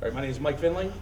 All right, my name is Mike Finley.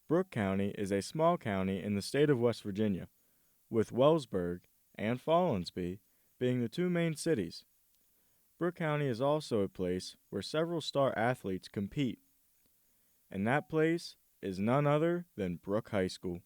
Brooke County is a small county in the state of West Virginia, with Wellsburg and Follansbee being the two main cities. Brooke County is also a place where several star athletes compete, and that place is none other than Brooke High School.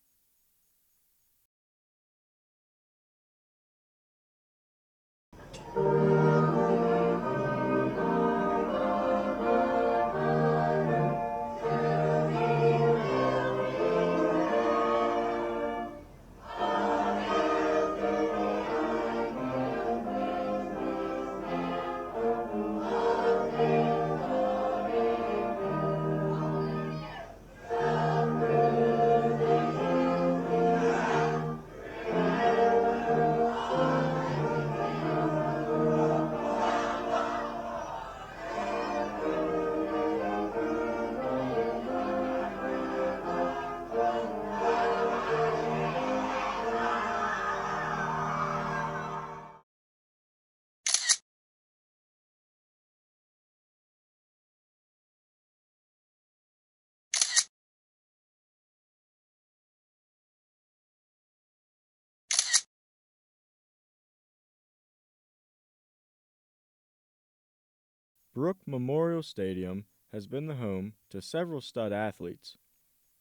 Brooke Memorial Stadium has been the home to several stud athletes.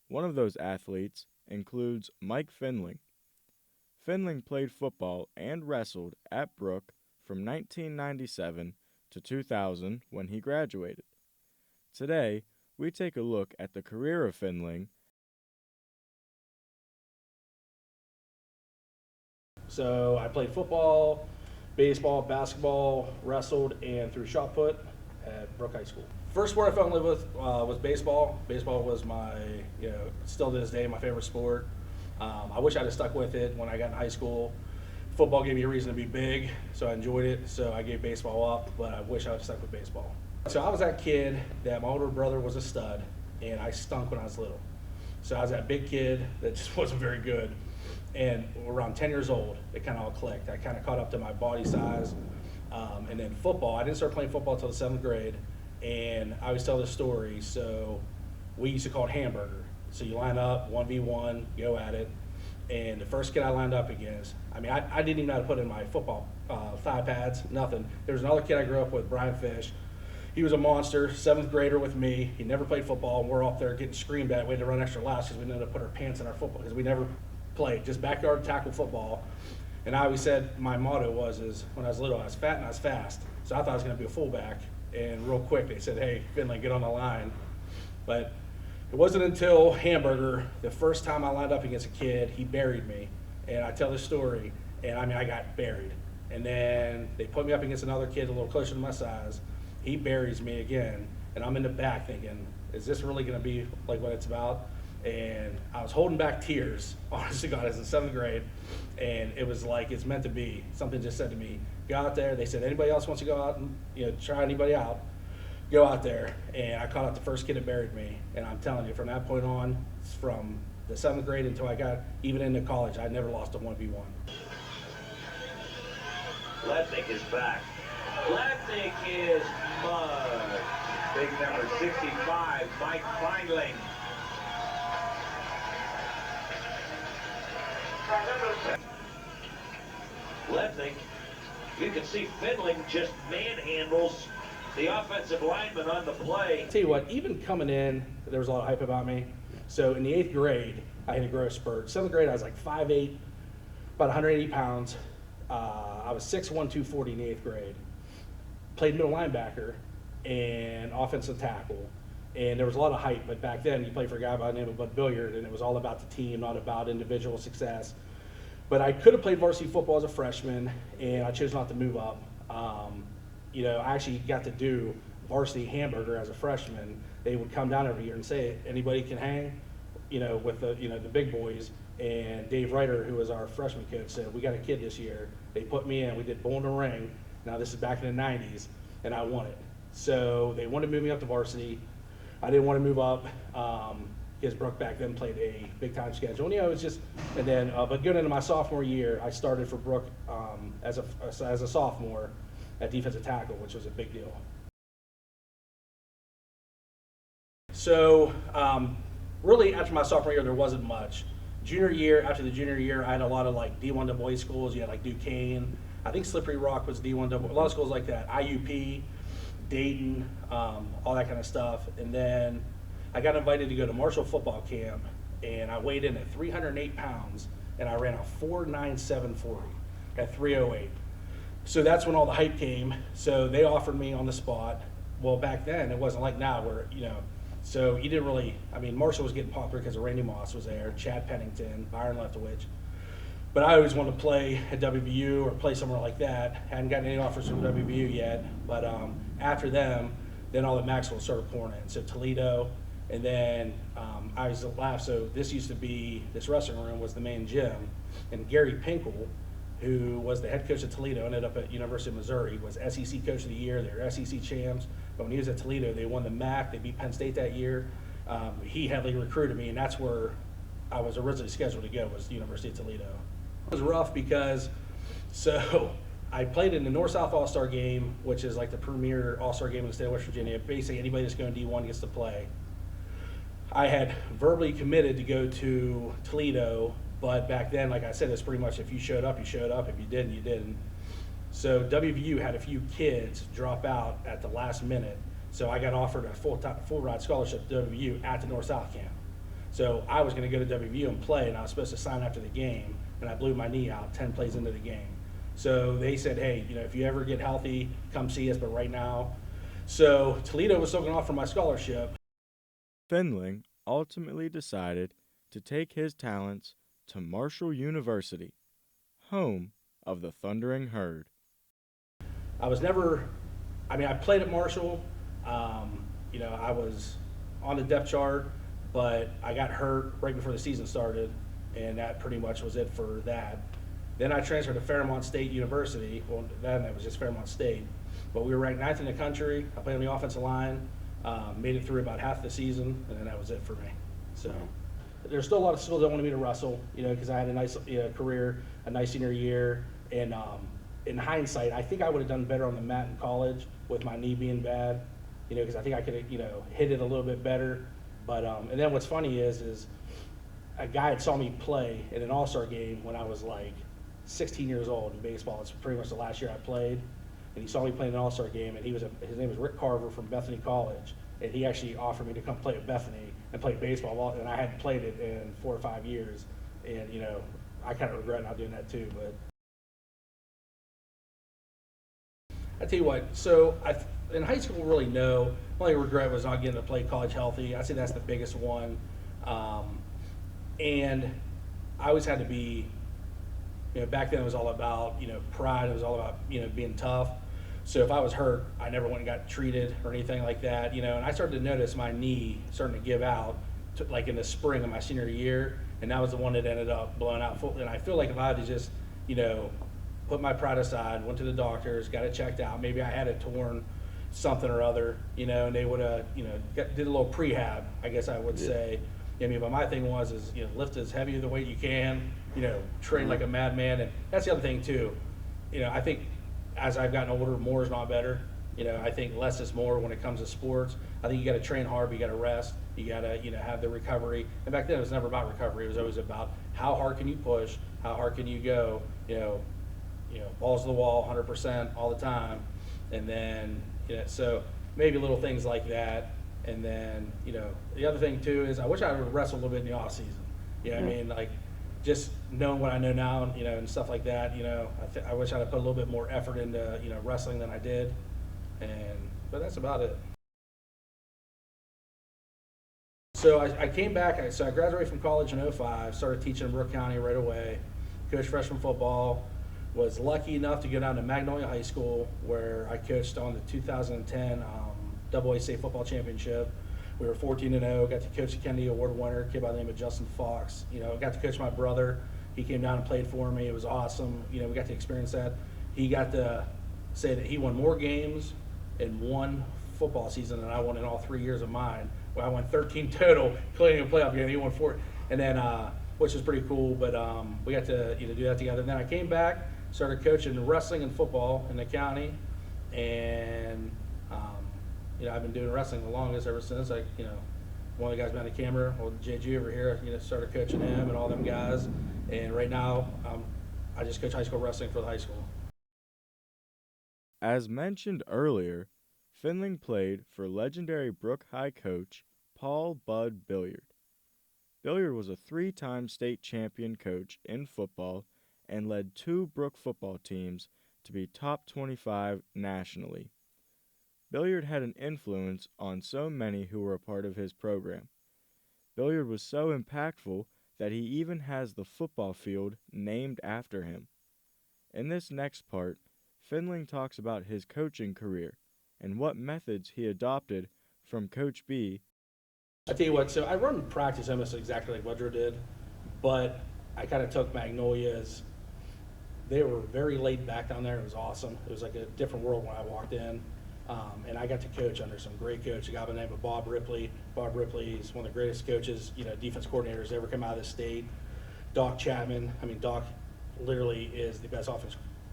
One of those athletes includes Mike Finling. Finling played football and wrestled at Brooke from 1997 to 2000 when he graduated. Today, we take a look at the career of Finling. So I played football, baseball, basketball, wrestled, and threw shot put at Brooke High School. First sport I fell in love with was baseball. Baseball was my, still to this day, my favorite sport. I wish I'd have stuck with it when I got in high school. Football gave me a reason to be big, so I enjoyed it. So I gave baseball up, but I wish I would have stuck with baseball. So I was that kid that my older brother was a stud, and I stunk when I was little. So I was that big kid that just wasn't very good. And around 10 years old, it kind of all clicked. I kind of caught up to my body size. And then football, I didn't start playing football until the 7th grade. And I always tell this story. So we used to call it hamburger. So you line up, 1v1, go at it. And the first kid I lined up against, I didn't even know how to put in my football thigh pads, nothing. There was another kid I grew up with, Brian Fish. He was a monster, 7th grader with me. He never played football, and we're up there getting screamed at. We had to run extra laps because we didn't know to put our pants in our football because we never played, just backyard tackle football. And I always said my motto is when I was little, I was fat and I was fast. So I thought I was going to be a fullback. And real quick, they said, hey, Finley, get on the line. But it wasn't until hamburger, the first time I lined up against a kid, he buried me. And I tell this story, and I got buried. And then they put me up against another kid a little closer to my size. He buries me again, and I'm in the back thinking, is this really going to be like what it's about? And I was holding back tears, honest to God, I was in 7th grade, and it was like it's meant to be. Something just said to me, go out there. They said, anybody else wants to go out and try anybody out, go out there. And I caught out the first kid that buried me, and I'm telling you, from that point on, from the 7th grade until I got even into college, I never lost a 1v1. Lednick is back. Lednick is mud. Big number 65, Mike Feinling. Lednick, you can see Finling just manhandles the offensive lineman on the play. Tell you what, even coming in, there was a lot of hype about me. So in the 8th grade, I had a growth spurt. 7th grade, I was like 5'8", about 180 pounds. I was 6'1", 240 in the 8th grade. played middle linebacker and offensive tackle. And there was a lot of hype, but back then you played for a guy by the name of Bud Billiard, and it was all about the team, not about individual success. But I could have played varsity football as a freshman, and I chose not to move up. I actually got to do varsity hamburger as a freshman. They would come down every year and say, anybody can hang, with the big boys. And Dave Ryder, who was our freshman coach, said, we got a kid this year. They put me in. We did Bull in the Ring. Now this is back in the 90s, and I won it. So they wanted to move me up to varsity. I didn't want to move up because Brooke back then played a big-time schedule. And, it was just – and then but going into my sophomore year, I started for Brooke as a sophomore at defensive tackle, which was a big deal. So really after my sophomore year, there wasn't much. After the junior year, I had a lot of like D1 AA schools. You had like Duquesne. I think Slippery Rock was D1 AA. A lot of schools like that. IUP, Dayton, all that kind of stuff. And then I got invited to go to Marshall football camp, and I weighed in at 308 pounds, and I ran a 4.9740 at 308. So that's when all the hype came. So they offered me on the spot. Well, back then, it wasn't like now where, so you didn't really, Marshall was getting popular because of Randy Moss was there, Chad Pennington, Byron Leftwich. But I always wanted to play at WVU or play somewhere like that. Hadn't gotten any offers from WVU yet. But after them, then all the Maxwell started pouring in. So Toledo, and then I was laugh. So this wrestling room was the main gym. And Gary Pinkel, who was the head coach at Toledo, ended up at University of Missouri, was SEC Coach of the Year. They were SEC champs. But when he was at Toledo, they won the MAC. They beat Penn State that year. He heavily recruited me, and that's where I was originally scheduled to go, was the University of Toledo. It was rough because, I played in the North-South All-Star game, which is like the premier All-Star game in the state of West Virginia. Basically, anybody that's going D1 gets to play. I had verbally committed to go to Toledo, but back then, like I said, it's pretty much if you showed up, you showed up. If you didn't, you didn't. So WVU had a few kids drop out at the last minute. So I got offered a full ride scholarship to WVU at the North-South camp. So I was going to go to WVU and play, and I was supposed to sign after the game, and I blew my knee out 10 plays into the game. So they said, hey, if you ever get healthy, come see us, but right now. So Toledo was still going to offer my scholarship. Findling ultimately decided to take his talents to Marshall University, home of the Thundering Herd. I played at Marshall. I was on the depth chart, but I got hurt right before the season started, and that pretty much was it for that. Then I transferred to Fairmont State University. Well, then it was just Fairmont State. But we were ranked 9th in the country. I played on the offensive line, made it through about half the season, and then that was it for me. So there's still a lot of schools that wanted me to wrestle, because I had a nice career, a nice senior year. And in hindsight, I think I would have done better on the mat in college with my knee being bad, because I think I could have, hit it a little bit better. But and then what's funny is a guy had saw me play in an all-star game when I was like 16 years old in baseball. It's pretty much the last year I played. And he saw me play in an all-star game, and his name was Rick Carver from Bethany College. And he actually offered me to come play at Bethany and play baseball. And I hadn't played it in 4 or 5 years. And, I kind of regret not doing that too. But I tell you what, so in high school, really no. My only regret was not getting to play college healthy. I'd say that's the biggest one. And I always had to be, back then it was all about, pride. It was all about, being tough. So if I was hurt, I never went and got treated or anything like that, And I started to notice my knee starting to give out, like in the spring of my senior year. And that was the one that ended up blowing out. And I feel like if I had to just, put my pride aside, went to the doctors, got it checked out. Maybe I had a torn something or other, and they would have, did a little prehab, I guess I would say. But my thing was lift as heavy the weight you can, train like a madman. And that's the other thing too. I think as I've gotten older, more is not better. I think less is more when it comes to sports. I think you got to train hard, but you got to rest. You got to, have the recovery. And back then it was never about recovery. It was always about how hard can you push, how hard can you go, balls to the wall, 100% all the time. And then, so maybe little things like that. And then, the other thing too is I wish I would wrestle a little bit in the off season. I mean? Like just knowing what I know now, and stuff like that, I wish I'd have put a little bit more effort into, wrestling than I did. But that's about it. So I came back, so I graduated from college in 2005, started teaching in Brooke County right away, coached freshman football, was lucky enough to go down to Magnolia High School where I coached on the 2010 AA State Football Championship. We were 14-0, got to coach the Kennedy Award winner, a kid by the name of Justin Fox. Got to coach my brother. He came down and played for me. It was awesome. We got to experience that. He got to say that he won more games in one football season than I won in all 3 years of mine. Well, I won 13 total, including a playoff game. He won 4, and then which is pretty cool. But we got to do that together. And then I came back, started coaching wrestling and football in the county, and I've been doing wrestling the longest ever since. One of the guys behind the camera, JG over here, started coaching him and all them guys. And right now, I just coach high school wrestling for the high school. As mentioned earlier, Findling played for legendary Brooke High coach Paul Bud Billiard. Billiard was a 3-time state champion coach in football and led 2 Brooke football teams to be top 25 nationally. Billiard had an influence on so many who were a part of his program. Billiard was so impactful that he even has the football field named after him. In this next part, Findling talks about his coaching career and what methods he adopted from Coach B. I tell you what, so I run practice almost exactly like Woodrow did, but I kind of took Magnolia's. They were very laid back down there. It was awesome. It was like a different world when I walked in. And I got to coach under some great coaches, a guy by the name of Bob Ripley. Bob Ripley is one of the greatest coaches, defense coordinators to ever come out of the state. Doc Chapman. Doc literally is the best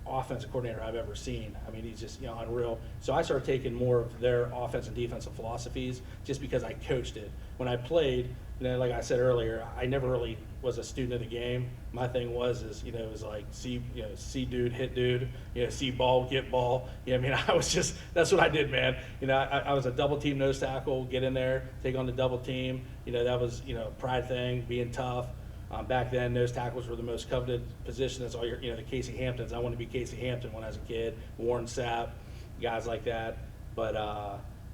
offensive coordinator I've ever seen. He's just unreal. So I started taking more of their offense and defensive philosophies just because I coached it. When I played, like I said earlier, I never really was a student of the game. My thing was it was like see dude, hit dude, see ball, get ball. I was just, that's what I did, man. I was a double team nose tackle, get in there, take on the double team. That was pride thing, being tough. Back then, nose tackles were the most coveted position. That's all the Casey Hamptons. I wanted to be Casey Hampton when I was a kid. Warren Sapp, guys like that. But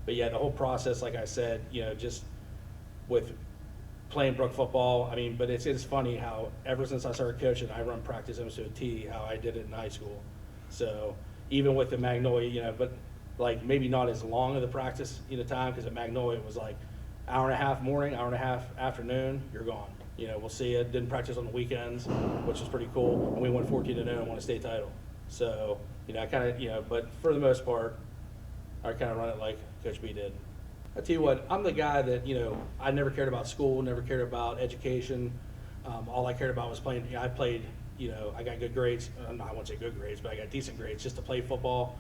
yeah, the whole process, like I said, just with playing Brooke football. But it's funny how ever since I started coaching, I run practice almost to a T how I did it in high school. So even with the Magnolia, but like maybe not as long of the practice time, because at Magnolia it was like hour and a half morning, hour and a half afternoon, you're gone. We'll see you. Didn't practice on the weekends, which was pretty cool. And we won 14-0 and won a state title. So, I kind of, but for the most part, I kind of run it like Coach B did. I tell you what, I'm the guy that, I never cared about school, never cared about education. All I cared about was playing. I played, I got good grades. I won't say good grades, but I got decent grades just to play football.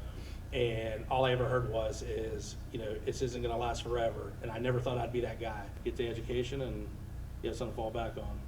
And all I ever heard is, this isn't going to last forever. And I never thought I'd be that guy. Get the education and you have something to fall back on.